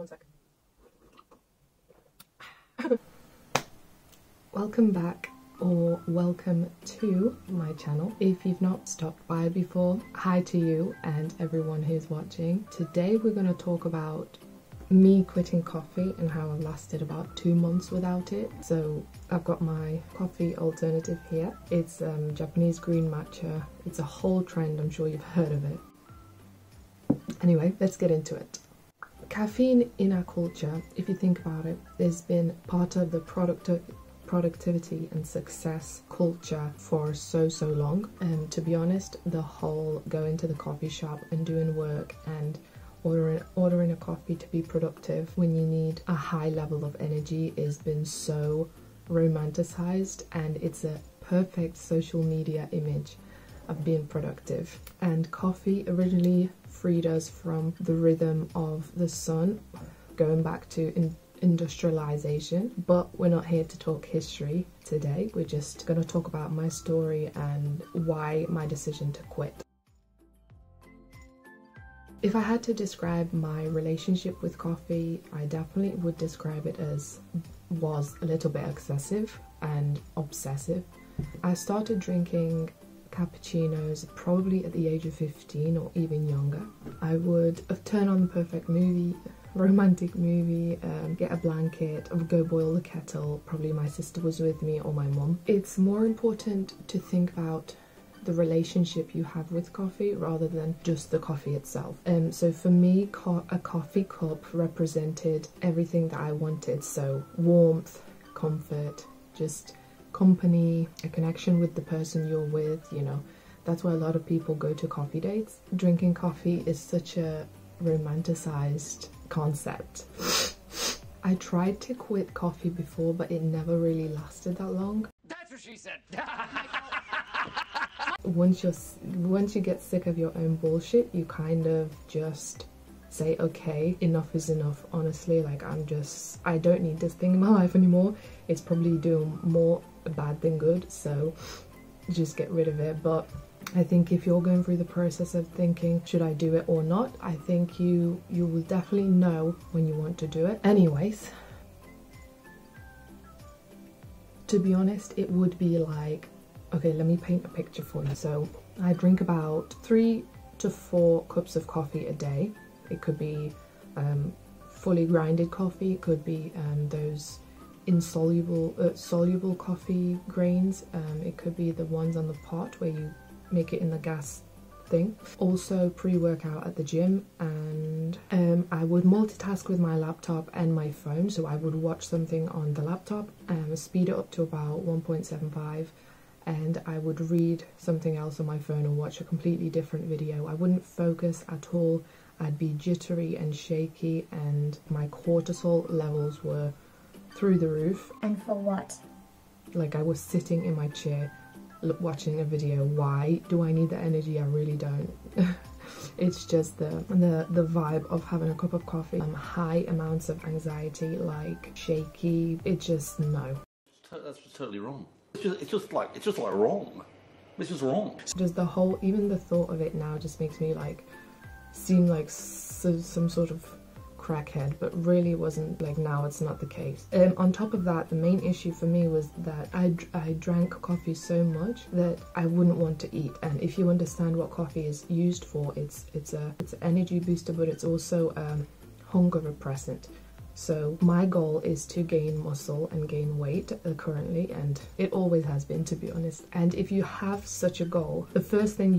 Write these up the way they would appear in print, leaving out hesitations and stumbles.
1 sec. Welcome back, or welcome to my channel. If you've not stopped by before, hi to you and everyone who's watching. Today we're going to talk about me quitting coffee and how I've lasted about 2 months without it. So I've got my coffee alternative here. It's Japanese green matcha. It's a whole trend, I'm sure you've heard of it. Anyway, let's get into it. Caffeine in our culture, if you think about it, has been part of the productivity and success culture for so long. And to be honest, the whole going to the coffee shop and doing work and ordering a coffee to be productive when you need a high level of energy has been so romanticized, and it's a perfect social media image of being productive. And coffee originally freed us from the rhythm of the sun, going back to industrialization. But we're not here to talk history today. We're just going to talk about my story and why my decision to quit. If I had to describe my relationship with coffee, I definitely would describe it as was a little bit excessive and obsessive. I started drinking cappuccinos probably at the age of 15 or even younger. I would turn on the perfect movie, romantic movie, get a blanket, I would go boil the kettle. Probably my sister was with me or my mum. It's more important to think about the relationship you have with coffee rather than just the coffee itself. So for me, a coffee cup represented everything that I wanted. So warmth, comfort, just company, a connection with the person you're with, you know. That's why a lot of people go to coffee dates. Drinking coffee is such a romanticized concept. I tried to quit coffee before, but it never really lasted that long. That's what she said. Once you get sick of your own bullshit, you kind of just say, okay, enough is enough. Honestly, like, I don't need this thing in my life anymore. It's probably doing more bad than good, so just get rid of it. But I think if you're going through the process of thinking, should I do it or not, I think you will definitely know when you want to do it. Anyways, to be honest, it would be like, okay, let me paint a picture for you. So I drink about 3 to 4 cups of coffee a day. It could be fully grinded coffee, it could be those soluble coffee grains, it could be the ones on the pot where you make it in the gas thing. Also pre-workout at the gym, and I would multitask with my laptop and my phone. So I would watch something on the laptop and speed it up to about 1.75, and I would read something else on my phone or watch a completely different video. I wouldn't focus at all. I'd be jittery and shaky, and my cortisol levels were through the roof. And for what? Like, I was sitting in my chair watching a video. Why do I need the energy? I really don't. It's just the vibe of having a cup of coffee. High amounts of anxiety, like shaky. It just, no. That's totally wrong. It's just like wrong. This is wrong. Just the whole, even the thought of it now just makes me like seem like some sort of crackhead, but really wasn't. Like, now it's not the case. On top of that, the main issue for me was that I drank coffee so much that I wouldn't want to eat. And if you understand what coffee is used for, it's an energy booster, but it's also hunger repressant. So my goal is to gain muscle and gain weight currently, and it always has been, to be honest. And if you have such a goal, the first thing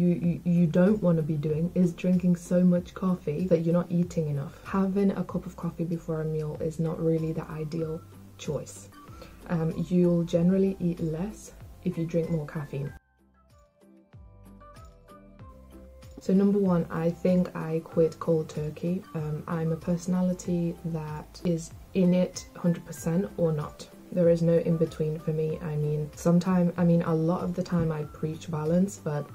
you don't want to be doing is drinking so much coffee that you're not eating enough. Having a cup of coffee before a meal is not really the ideal choice. You'll generally eat less if you drink more caffeine. So number one, I think I quit cold turkey. I'm a personality that is in it 100% or not. There is no in between for me. A lot of the time I preach balance, but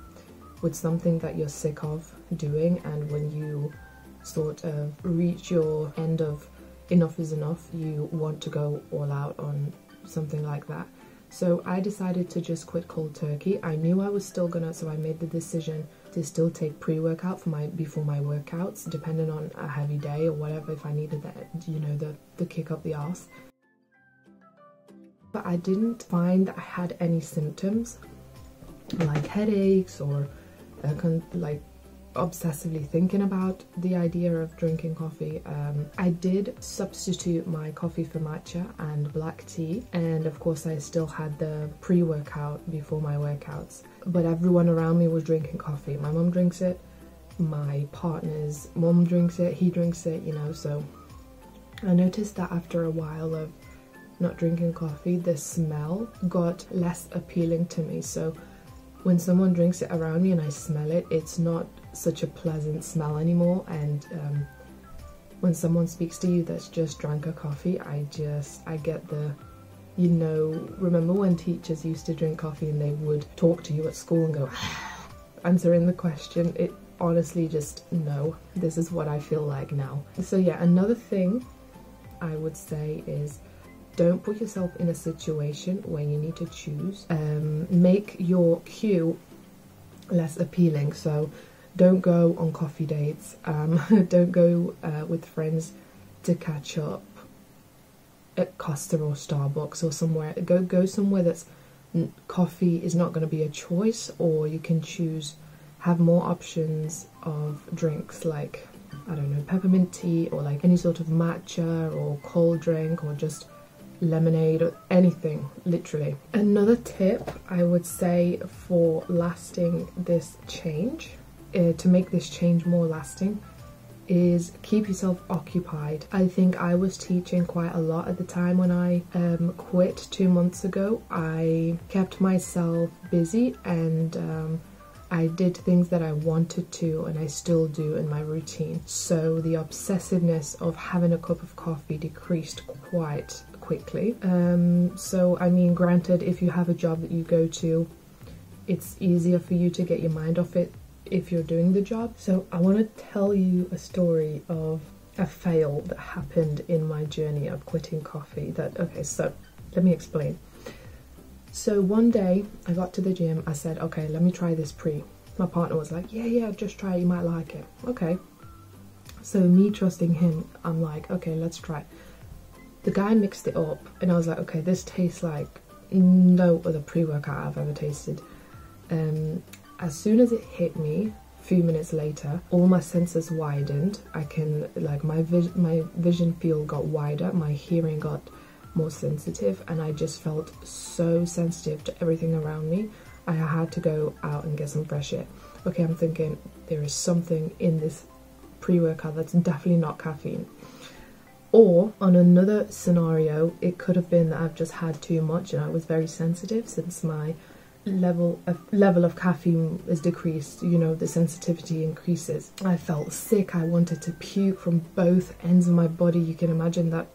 with something that you're sick of doing, and when you sort of reach your end of enough is enough, you want to go all out on something like that. So I decided to just quit cold turkey. I knew I was still gonna, so I made the decision to still take pre-workout for before my workouts, depending on a heavy day or whatever, if I needed that, you know, the kick up the arse. But I didn't find that I had any symptoms like headaches or like obsessively thinking about the idea of drinking coffee. I did substitute my coffee for matcha and black tea, and of course I still had the pre-workout before my workouts, but everyone around me was drinking coffee. My mum drinks it, my partner's mum drinks it, he drinks it, you know. So I noticed that after a while of not drinking coffee, the smell got less appealing to me. So when someone drinks it around me and I smell it, it's not such a pleasant smell anymore. And when someone speaks to you that's just drank a coffee, I get the, you know, remember when teachers used to drink coffee and they would talk to you at school and go answering the question? It honestly just, no, this is what I feel like now. So yeah, another thing I would say is, don't put yourself in a situation where you need to choose. Make your cue less appealing. So don't go on coffee dates. Don't go with friends to catch up at Costa or Starbucks or somewhere. Go somewhere that's coffee is not going to be a choice, or you can choose, have more options of drinks like, I don't know, peppermint tea or like any sort of matcha or cold drink or just lemonade or anything, literally. Another tip I would say for lasting this change, to make this change more lasting, is keep yourself occupied. I think I was teaching quite a lot at the time when I quit 2 months ago. I kept myself busy and I did things that I wanted to, and I still do in my routine. So the obsessiveness of having a cup of coffee decreased quite quickly. So I mean, granted, if you have a job that you go to, it's easier for you to get your mind off it if you're doing the job. So I want to tell you a story of a fail that happened in my journey of quitting coffee. Okay, so let me explain. So one day I got to the gym, I said, okay, let me try this pre. My partner was like, yeah, just try it, you might like it. Okay. So me trusting him, I'm like, okay, let's try. The guy mixed it up and I was like, okay, this tastes like no other pre-workout I've ever tasted. As soon as it hit me, a few minutes later, all my senses widened. I can, like, my vision field got wider, my hearing got more sensitive, and I just felt so sensitive to everything around me. I had to go out and get some fresh air. Okay, I'm thinking there is something in this pre-workout that's definitely not caffeine. Or on another scenario, it could have been that I've just had too much and I was very sensitive, since my level of caffeine is decreased, you know, the sensitivity increases. I felt sick, I wanted to puke from both ends of my body. You can imagine that.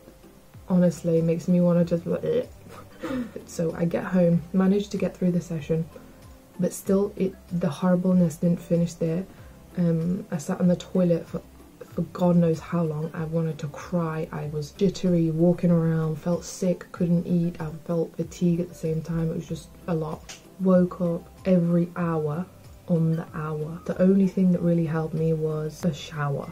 Honestly, it makes me want to just So I get home, managed to get through the session, but still the horribleness didn't finish there. I sat on the toilet for God knows how long. I wanted to cry, I was jittery, walking around, felt sick, couldn't eat, I felt fatigue at the same time. It was just a lot. Woke up every hour on the hour. The only thing that really helped me was a shower.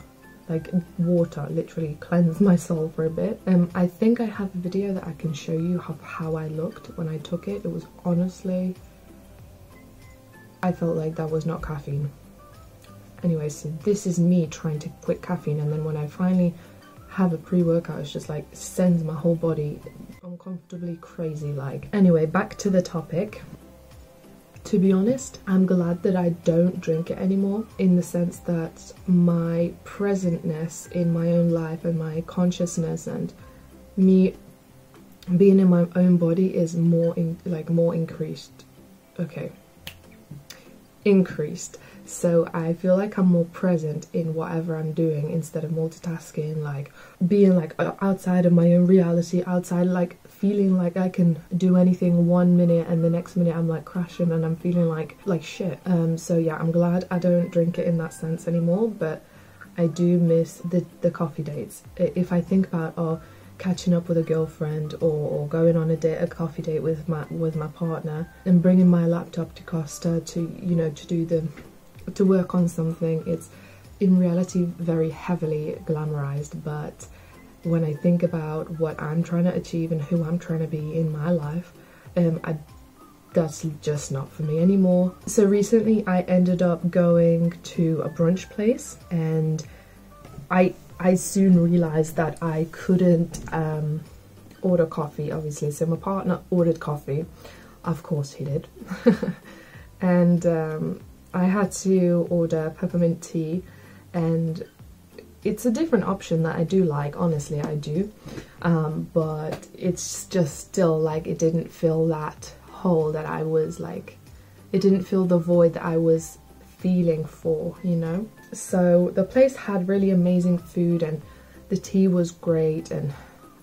Like water, literally cleanse my soul for a bit. I think I have a video that I can show you how I looked when I took it. It was honestly, I felt like that was not caffeine. Anyway, so this is me trying to quit caffeine, and then when I finally have a pre-workout, it's just like sends my whole body uncomfortably crazy like. Anyway, back to the topic. To be honest, I'm glad that I don't drink it anymore, in the sense that my presentness in my own life and my consciousness and me being in my own body is more increased. Okay, increased. So I feel like I'm more present in whatever I'm doing instead of multitasking, like being like outside of my own reality, outside, like feeling like I can do anything 1 minute and the next minute I'm like crashing and I'm feeling like shit. So yeah, I'm glad I don't drink it in that sense anymore, but I do miss the coffee dates. If I think about catching up with a girlfriend or going on a coffee date with my partner and bringing my laptop to Costa to, you know, to do the to work on something, it's in reality very heavily glamorized, but when I think about what I'm trying to achieve and who I'm trying to be in my life, that's just not for me anymore. So recently I ended up going to a brunch place, and I soon realized that I couldn't order coffee, obviously. So my partner ordered coffee, of course he did. And I had to order peppermint tea, and it's a different option that I do like, honestly I do, but it's just still like it didn't fill that hole that I was like, it didn't fill the void that I was feeling for, you know. So the place had really amazing food and the tea was great, and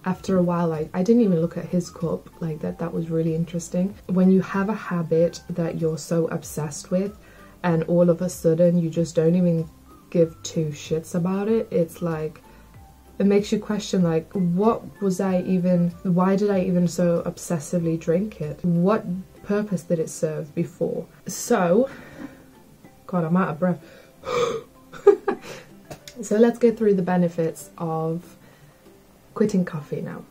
after a while I didn't even look at his cup, like that was really interesting. When you have a habit that you're so obsessed with and all of a sudden you just don't even give two shits about it, it's like, it makes you question like, what was I even, why did I even so obsessively drink it? What purpose did it serve before? So, God, I'm out of breath. So let's go through the benefits of quitting coffee now.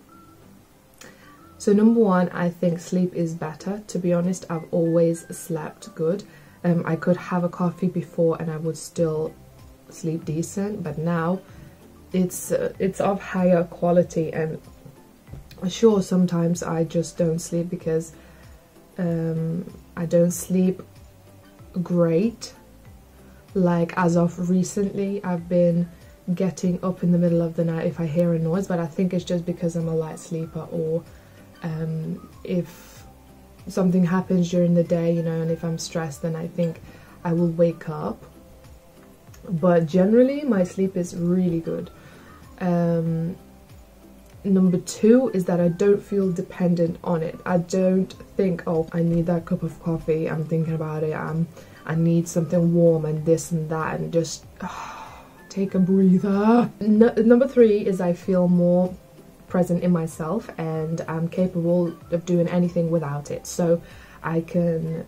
So number one, I think sleep is better. To be honest, I've always slept good. I could have a coffee before and I would still sleep decent, but now it's of higher quality. And sure, sometimes I just don't sleep because I don't sleep great. Like as of recently, I've been getting up in the middle of the night if I hear a noise, but I think it's just because I'm a light sleeper, or if something happens during the day, you know, and if I'm stressed, then I think I will wake up. But generally my sleep is really good. Number two is that I don't feel dependent on it. I don't think, oh, I need that cup of coffee, I'm thinking about it, I need something warm and this and that, and just take a breather. Number three is I feel more present in myself and I'm capable of doing anything without it. So I can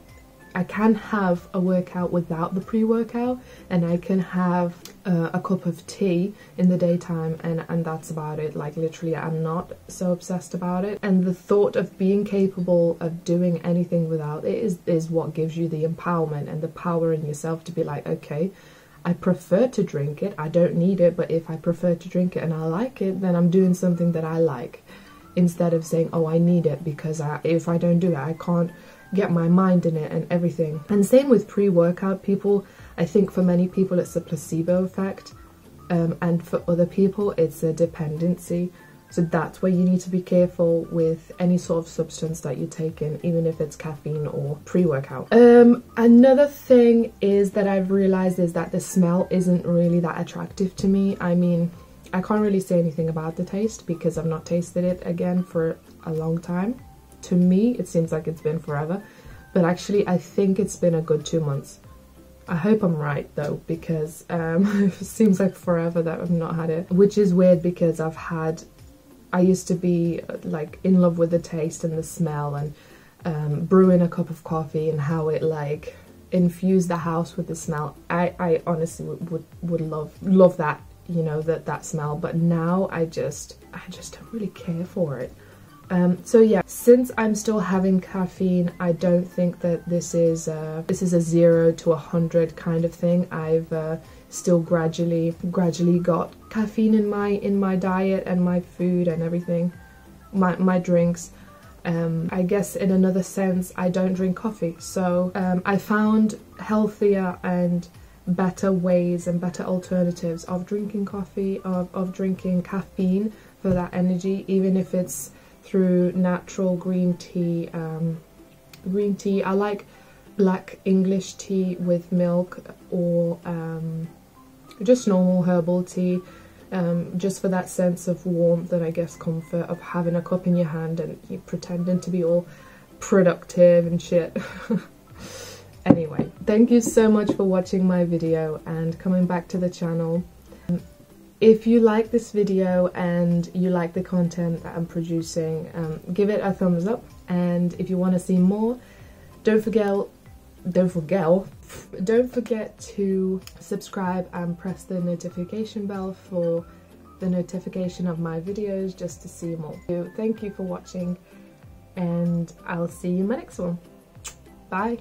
have a workout without the pre-workout, and I can have a cup of tea in the daytime, and that's about it. Like literally I'm not so obsessed about it. And the thought of being capable of doing anything without it is what gives you the empowerment and the power in yourself to be like, okay, I prefer to drink it, I don't need it, but if I prefer to drink it and I like it, then I'm doing something that I like, instead of saying, oh, I need it because if I don't do it, I can't get my mind in it and everything. And same with pre-workout. People, I think for many people it's a placebo effect, and for other people it's a dependency. So that's where you need to be careful with any sort of substance that you're taking, even if it's caffeine or pre-workout. Another thing is that I've realized is that the smell isn't really that attractive to me. I mean, I can't really say anything about the taste because I've not tasted it again for a long time. To me, it seems like it's been forever, but actually I think it's been a good 2 months. I hope I'm right though, because it seems like forever that I've not had it, which is weird because I used to be like in love with the taste and the smell, and brewing a cup of coffee and how it like infused the house with the smell. I honestly would love that, you know, that smell, but now I just don't really care for it. So yeah, since I'm still having caffeine, I don't think that this is a 0 to 100 kind of thing. I've still gradually got caffeine in my diet and my food and everything, my drinks. I guess in another sense, I don't drink coffee, so I found healthier and better ways and better alternatives of drinking coffee, of drinking caffeine for that energy, even if it's through natural green tea. I like black English tea with milk, or just normal herbal tea, just for that sense of warmth and I guess comfort of having a cup in your hand and you pretending to be all productive and shit. Anyway, thank you so much for watching my video and coming back to the channel. If you like this video and you like the content that I'm producing, give it a thumbs up, and if you want to see more, don't forget don't forget to subscribe and press the notification bell for the notification of my videos, just to see more. So thank you for watching, and I'll see you in my next one. Bye.